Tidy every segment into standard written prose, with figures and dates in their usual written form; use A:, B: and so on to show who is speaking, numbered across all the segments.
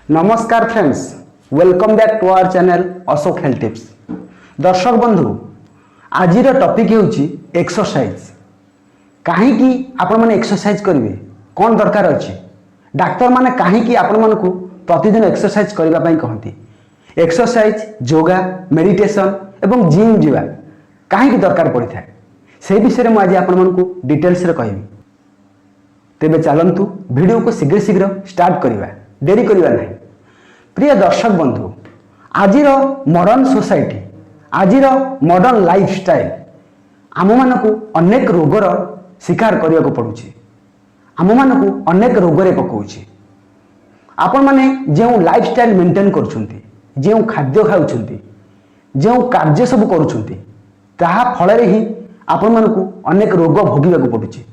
A: नमस्कार friends, welcome back to our channel Ashok health tips. दर्शक बंधु, आज टॉपिक होची एक्सरसाइज। कहीं आपण माने एक्सरसाइज करेंगे कौन दरकार अच्छी? डाक्तर माने कहीं आपण मान को प्रतिदिन एक्सरसाइज करने कहती। एक्सरसाइज, योगा, मेडिटेशन एवं जिम जीवा कहीं दरकार पड़ी था से विषय में आज आपण मान को डिटेल्स कहबी। तेबे चलंतु वीडियो को शीघ्र शीघ्र स्टार्ट करिवा, देरी करिवा नहीं। प्रिय दर्शक बंधु, आज मॉडर्न सोसाइटी, आज मॉडर्न लाइफस्टाइल आम मानक अनेक रोगर शिकार करने को पड़ुछि। आम मानक अनेक रोगरे पकाउछि। आपण माने जो लाइफस्टाइल मेंटेन करुछंती, जो खाद्य खाउछंती, जो कार्य सब करुछंती, ताहा फल ही आपण मानक अनेक रोग भोगिबा को पड़ुछि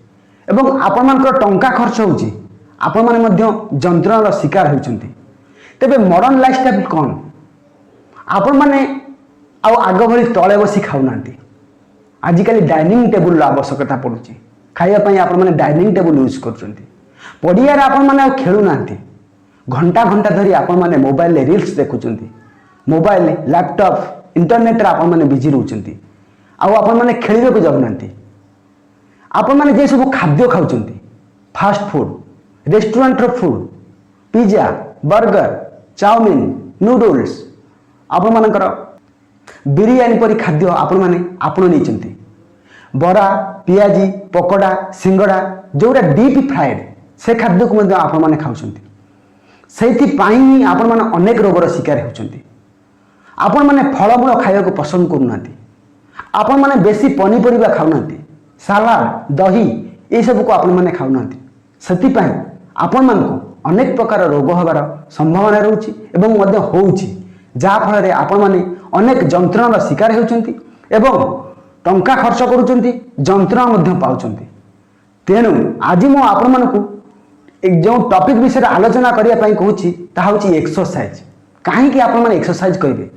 A: एवं आपण मानकर टंका खर्च होउछि। आपण माने मध्य जंत्रणार शिकार होउछंती। तेबे मॉडर्न लाइफस्टाइल कौन? आपण माने आउ आग भली तले बसी खाउनांती। आजिकल डाइनिंग टेबुल आवश्यकता पड़ुछि। खाइबा पई आपण माने डाइनिंग टेबुल यूज करछंती। पडिया रे आपण माने खेलु नांती। घंटा घंटा धरी आपण माने मोबाइल रे रील्स देखुछंती। मोबाइल, लैपटॉप, इंटरनेट रे आपण माने बिजी रहउछंती। आउ आपण माने खेलिबे को जाउ नांती। आपण माने जे सब खाद्य खाउछंती, फास्ट फूड, रेस्टोरेंट रो food, pizza, burger, chowmein, noodles, आपण मानकर बिरयानी परी खाद्य आपण माने आपण नैचंती। बरा, पियाजी, पकोड़ा, सिंगड़ा जोरा डीप फ्राइड से खाद्य को मध्य आपण माने खाउछंती। सेति पाई ही आपण माने अनेक रोगर शिकार होउछंती। आपण माने फलमूल खाइबा को पसंद करूनांती। आपण माने बेसी पनीपरिबा खाउनांती। सालाड, दही ये सब को आपण माने खाउनांती। सेति पाई आपण मानको अनेक प्रकार रोग होबार संभावना रहउछि एवं मध्य होउछि, जा फल रे आपण माने अनेक जंत्रणार शिकार होउछंती एवं टंका खर्च करूछंती, जंत्रणा मध्य पाउछंती। तेनु आज मु आपण मानको एक जो टॉपिक विषय आलोचना करिया पई कहूछि ता होछि एक्सरसाइज। काहे कि आपण माने एक्सरसाइज करिवे?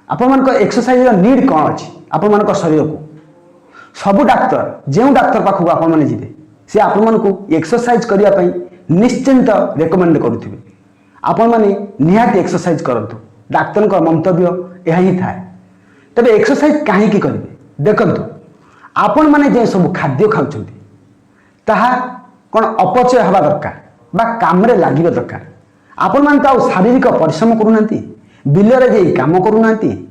A: आपण मानको एक्सरसाइज रो नीड कोन अछि? आपण मानको शरीर को सबु डाक्टर जो डाक्तर पाखु आपण माने जिवे से आपण मानको एक्सरसाइज करिया पई निश्चिंत रेकमेंड करुथिबे। आपण माने निहाती एक्सरसाइज करंतु। डाक्टर को मंतव्य यह ही थाए। तबे एक्सरसाइज काहे कि करिवे? देखंतु, आपण माने जे सब खाद्य खाउछंती ताहा कोन अपचय हवा दरकार बा काम रे लागिबा दरकार। आपण माने तो शारीरिक परिश्रम करूनांती, बिल रे जे काम करूनांती,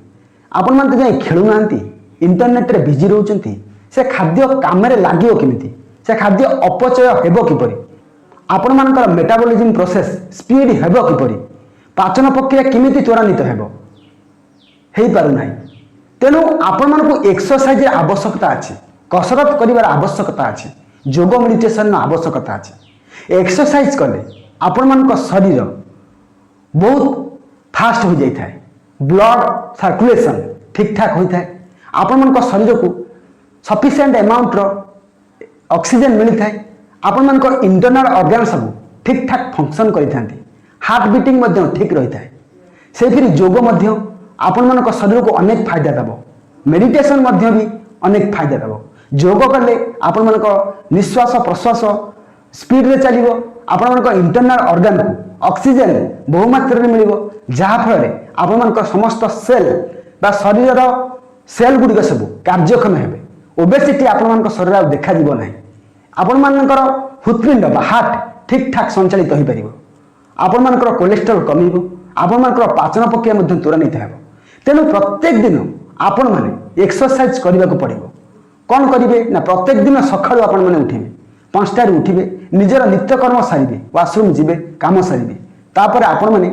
A: आपण माने तो जे खेलुनांती, इंटरनेट रे बिजी रहउचंती। से खाद्य काम रे लागियो केमिति? से खाद्य अपचय हेबो किपरि? आपण मानकर मेटाबॉलिज्म प्रोसेस स्पीड हेबो किपरि? पाचन प्रक्रिया केमिति त्वरान्वित हेबो? हेई पारु नाही। तेनु आपण मानकु एक्सरसाइज आवश्यकता अछि, कसरत करिवार आवश्यकता अछि, योगा मेडिटेशन आवश्यकता अछि। एक्सरसाइज कले आपण मानक शरीर बहुत फास्ट हो जाई थाए, ब्लड सर्कुलेशन ठीक ठाक होई थाए। आपण मानक शरीर को सफिशिएंट अमाउंट रो ऑक्सीजन मिली थाए। आपण मानक इंटरनल ऑर्गन सब ठीक ठाक फंक्शन करि थांती। हार्ट बीटिंग मध्य ठीक रही थाए। से फिर योग मध्य आपण मानक शरीर को अनेक फायदा देबो। मेडिटेशन मध्य भी अनेक फायदा देबो। योग कले आपण मानक निश्वास प्रश्वास स्पीड रे चलिबो। आपण मानक इंटरनल ऑर्गन को ऑक्सीजन बहु मात्रा रे मिलिबो, जहा फल रे आपण मानक समस्त सेल बा शरीर रो सेल गुडी सब कार्यक्षम हेबे। ओबेसिटी आपण मानक शरीर देखा दिबो नाही। आपण मानकर हृदपिंड बा हार्ट ठीक ठाक संचालित हो पारिबो। आपण मानकर कोलेस्ट्रॉल कमिबो। आपण मानकर पाचन प्रक्रिया मध्य त्वरान्वित हेबो। तेनु प्रत्येक दिन आपण माने एक्सरसाइज करबा को पड़िबो। कोन करिवे ना, प्रत्येक दिन सखाळु आपण माने उठिबे, 5टा रे उठिबे, निजर नित्यकर्म सारिबे, वाशरूम जिबे, काम सारिबे। तापर आपण माने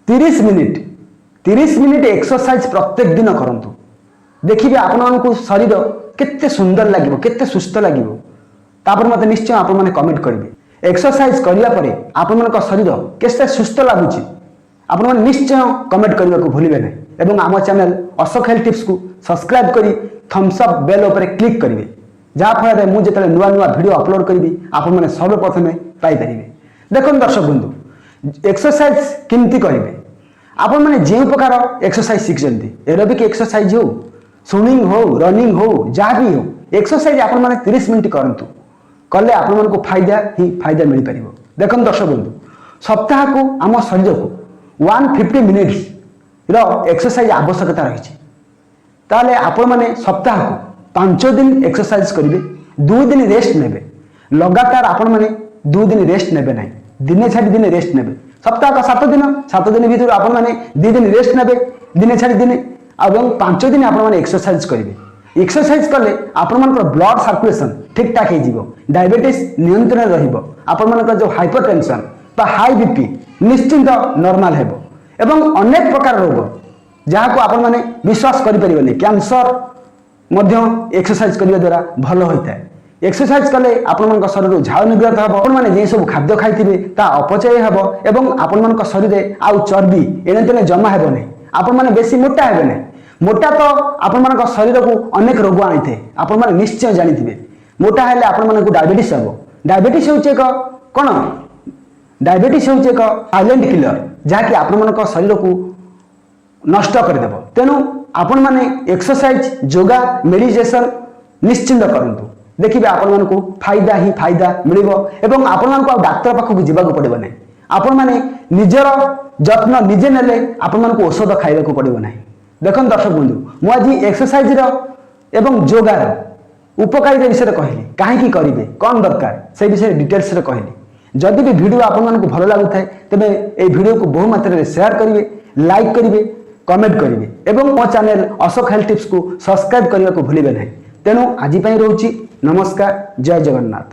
A: 30 मिनिट एक्सरसाइज प्रत्येक दिन करंतु। देखिबे आपण मानकु शरीर केते सुंदर लागिबो, केते सुस्थ लागिबो। तापर मते निश्चय आपण माने कमेंट करिवे। एक्सरसाइज करिया परे आपण मानक शरीर केते सुस्थ लागुची आपण माने निश्चय कमेंट करबा को भूलिबे नै। एवं आम चैनल अशोक हेल्थ टिप्स को सब्सक्राइब करी थम्स अप बेल ऊपर क्लिक करिवे, जा फल रे मु जेतले नुवा नुवा वीडियो अपलोड करिवि आपण माने सब प्रथमे पाई परिबे। देखन दर्शक बंधु, एक्सरसाइज किंती करिवे? आपण माने जे प्रकार एक्सरसाइज शिखजंती, एरोबिक एक्सरसाइज हो, स्विमिंग हो, रनिंग हो, जहाँ भी हो, एक्सरसाइज आपण माने 30 मिनिट करंतु। कले आपण मानक फायदा ही फायदा मिल पारिबो। देखन दर्शक बंधु, सप्ताह को आम शरीर को 150 ମିନିଟ୍ସର ଏକ୍ସରସାଇଜ ଆବଶ୍ୟକତା ରହିଛି। ତାହେଲେ ଆପଣମାନେ ସପ୍ତାହକୁ 5 ଦିନ ଏକ୍ସରସାଇଜ କରିବେ, 2 ଦିନ ରେଷ୍ଟ ନେବେ। ଲଗାତାର ଆପଣମାନେ 2 ଦିନ ରେଷ୍ଟ ନେବେ ନାହିଁ, ଦିନେ ଛାଡ଼ି ଦିନେ ରେଷ୍ଟ ନେବେ। ସପ୍ତାହକ 7 ଦିନ, 7 ଦିନ ଭିତରୁ ଆପଣମାନେ 2 ଦିନ ରେଷ୍ଟ ନେବେ, ଦିନେ ଛାଡ଼ି ଦିନେ, ଏବଂ 5 ଦିନ ଆପଣମାନେ ଏକ୍ସରସାଇଜ କରିବେ। ଏକ୍ସରସାଇଜ କଲେ ଆପଣମାନଙ୍କର ବ୍ଲଡ୍ ସାର୍କୁଲେସନ୍ ଠିକ୍ ଠାକ୍ ହେଇଯିବ, ଡାଇବେଟିସ୍ ନିୟନ୍ତ୍ରଣରେ ରହିବ, ଆପଣମାନଙ୍କର ଯେଉଁ ହାଇପର ଟେନସନ୍ ବା ହାଇ ବିପି ନିଶ୍ଚିନ୍ତ ନର୍ମାଲ ହେବ, ଏବଂ ଅନେକ ପ୍ରକାର ରୋଗ ଯାହାକୁ ଆପଣମାନେ ବିଶ୍ୱାସ କରିପାରିବେନି, କ୍ୟାନ୍ସର ମଧ୍ୟ ଏକ୍ସରସାଇଜ କରିବା ଦ୍ୱାରା ଭଲ ହୋଇଥାଏ। ଏକ୍ସରସାଇଜ କଲେ ଆପଣମାନଙ୍କ ଶରୀରରୁ ଝାଳ ନିର୍ଗତ ହେବ, ଆପଣମାନେ ଯେଉଁ ଖାଦ୍ୟ ଖାଇଥିବେ ତାହା ଅପଚୟ ହେବ, ଏବଂ ଆପଣମାନଙ୍କ ଶରୀରରେ ଆଉ ଚର୍ବି ଏଣେ ତେଣେ ଜମା ହେବ ନାହିଁ, ଆପଣମାନେ ବେଶୀ ମୋଟା ହେବେ ନାହିଁ। ମୋଟା ତ ଆପଣମାନଙ୍କ ଶରୀରକୁ ଅନେକ ରୋଗ ଆଣିଥାଏ, ଆପଣମାନେ ନିଶ୍ଚୟ ଜାଣିଥିବେ। ମୋଟା ହେଲେ ଆପଣମାନଙ୍କୁ ଡାଇବେଟିସ୍ ହେବ। ଡାଇବେଟିସ୍ ହେଉଛି ଏକ କ'ଣ? ଡାଇବେଟିସ୍ ହେଉଛି ଏକ ସାଇଲେଣ୍ଟ କିଲର, ଯାହାକି ଆପଣମାନଙ୍କ ଶରୀରକୁ ନଷ୍ଟ କରିଦେବ। ତେଣୁ ଆପଣମାନେ ଏକ୍ସରସାଇଜ, ଯୋଗା, ମେଡିଟେସନ ନିଶ୍ଚିନ୍ତ କରନ୍ତୁ, ଦେଖିବେ ଆପଣମାନଙ୍କୁ ଫାଇଦା ହିଁ ଫାଇଦା ମିଳିବ, ଏବଂ ଆପଣମାନଙ୍କୁ ଆଉ ଡାକ୍ତର ପାଖକୁ ଯିବାକୁ ପଡ଼ିବ ନାହିଁ। ଆପଣମାନେ ନିଜର ଯତ୍ନ ନିଜେ ନେଲେ ଆପଣମାନଙ୍କୁ ଔଷଧ ଖାଇବାକୁ ପଡ଼ିବ ନାହିଁ। ଦେଖନ୍ତୁ ଦର୍ଶକ ବନ୍ଧୁ, ମୁଁ ଆଜି ଏକ୍ସରସାଇଜର ଏବଂ ଯୋଗାର ଉପକାରିତା ବିଷୟରେ କହିଲି, କାହିଁକି କରିବେ, କ'ଣ ଦରକାର, ସେ ବିଷୟରେ ଡିଟେଲ୍ସରେ କହିଲି। ଯଦି ବି ଭିଡ଼ିଓ ଆପଣମାନଙ୍କୁ ଭଲ ଲାଗୁଥାଏ ତେବେ ଏହି ଭିଡ଼ିଓକୁ ବହୁ ମାତ୍ରାରେ ସେୟାର କରିବେ, ଲାଇକ୍ କରିବେ, କମେଣ୍ଟ କରିବେ, ଏବଂ ମୋ ଚ୍ୟାନେଲ ଅଶୋକ ହେଲ୍ଥ ଟିପ୍ସକୁ ସବସ୍କ୍ରାଇବ୍ କରିବାକୁ ଭୁଲିବେ ନାହିଁ। ତେଣୁ ଆଜି ପାଇଁ ରହୁଛି, ନମସ୍କାର, ଜୟ ଜଗନ୍ନାଥ।